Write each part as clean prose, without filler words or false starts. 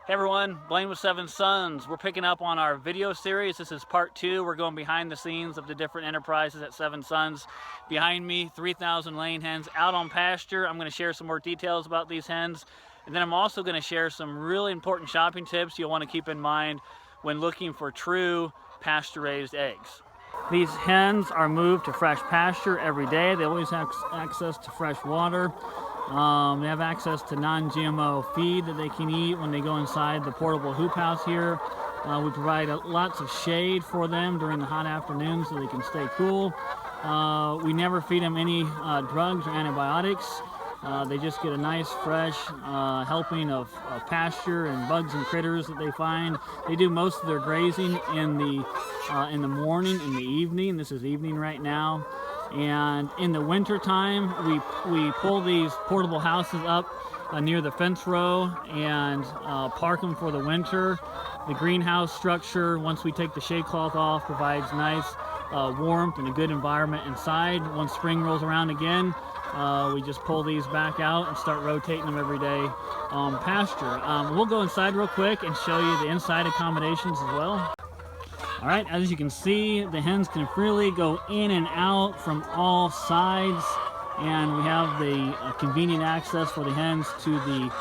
Hey everyone, Blaine with Seven Sons. We're picking up on our video series. This is part 2. We're going behind the scenes of the different enterprises at Seven Sons. Behind me, 3,000 laying hens out on pasture. I'm going to share some more details about these hens. And then I'm also going to share some really important shopping tips you'll want to keep in mind when looking for true pasture-raised eggs. These hens are moved to fresh pasture every day. They always have access to fresh water. They have access to non-GMO feed that they can eat when they go inside the portable hoop house here. We provide lots of shade for them during the hot afternoons so they can stay cool. We never feed them any drugs or antibiotics. They just get a nice fresh helping of pasture and bugs and critters that they find. They do most of their grazing in the morning and the evening. This is evening right now. And in the winter time, we pull these portable houses up near the fence row and park them for the winter. The greenhouse structure, once we take the shade cloth off, provides nice warmth and a good environment inside. Once spring rolls around again, we just pull these back out and start rotating them every day on pasture. We'll go inside real quick and show you the inside accommodations as well. All right, as you can see, the hens can freely go in and out from all sides, and we have the convenient access for the hens to the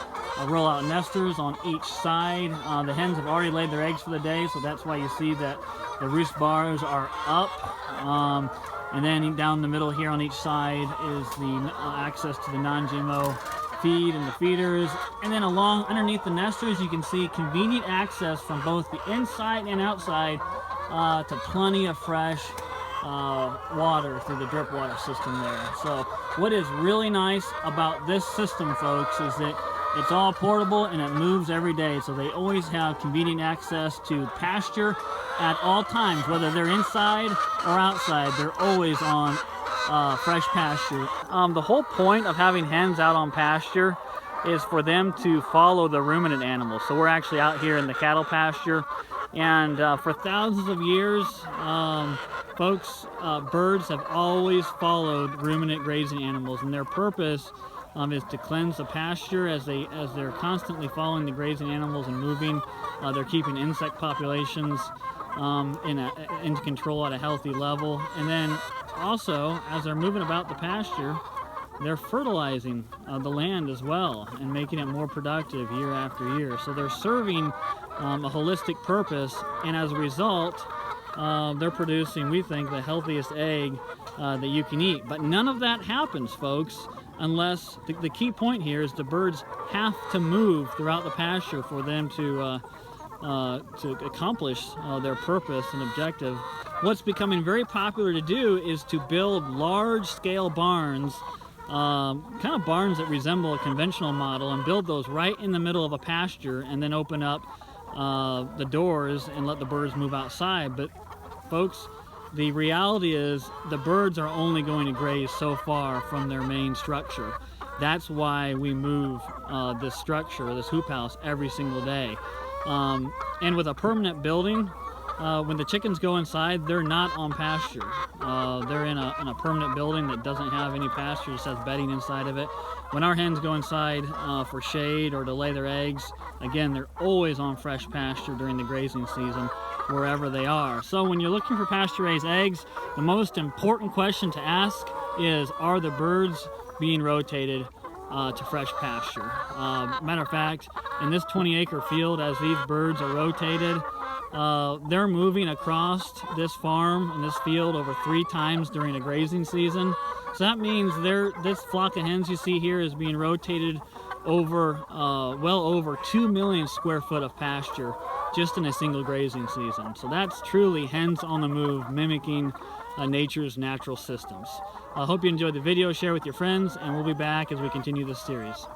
roll-out nesters on each side. The hens have already laid their eggs for the day, so that's why you see that the roost bars are up. And then down the middle here on each side is the access to the non-GMO feed and the feeders. And then along underneath the nesters, you can see convenient access from both the inside and outside to plenty of fresh water through the drip water system there. So what is really nice about this system, folks, is that it's all portable and it moves every day. So they always have convenient access to pasture at all times, whether they're inside or outside. They're always on fresh pasture. The whole point of having hens out on pasture is for them to follow the ruminant animals. So we're actually out here in the cattle pasture, and for thousands of years, folks, birds have always followed ruminant grazing animals, and their purpose is to cleanse the pasture as they're constantly following the grazing animals and moving. They're keeping insect populations into control at a healthy level, and then also as they're moving about the pasture, they're fertilizing the land as well and making it more productive year after year. So they're serving a holistic purpose, and as a result, they're producing, we think, the healthiest egg that you can eat. But none of that happens, folks, unless the key point here is the birds have to move throughout the pasture for them to accomplish their purpose and objective. What's becoming very popular to do is to build large-scale barns, kind of barns that resemble a conventional model, and build those right in the middle of a pasture, and then open up the doors and let the birds move outside. But folks, the reality is the birds are only going to graze so far from their main structure. That's why we move this structure, this hoop house, every single day. And with a permanent building, when the chickens go inside, they're not on pasture. They're in a permanent building that doesn't have any pasture, just has bedding inside of it. When our hens go inside for shade or to lay their eggs, again, they're always on fresh pasture during the grazing season, wherever they are. So when you're looking for pasture-raised eggs, the most important question to ask is, are the birds being rotated to fresh pasture? Matter of fact, in this 20-acre field, as these birds are rotated, they're moving across this farm and this field over 3 times during a grazing season. So that means this flock of hens you see here is being rotated over well over 2 million square foot of pasture just in a single grazing season. So that's truly hens on the move, mimicking nature's natural systems. I hope you enjoyed the video. Share with your friends, and we'll be back as we continue this series.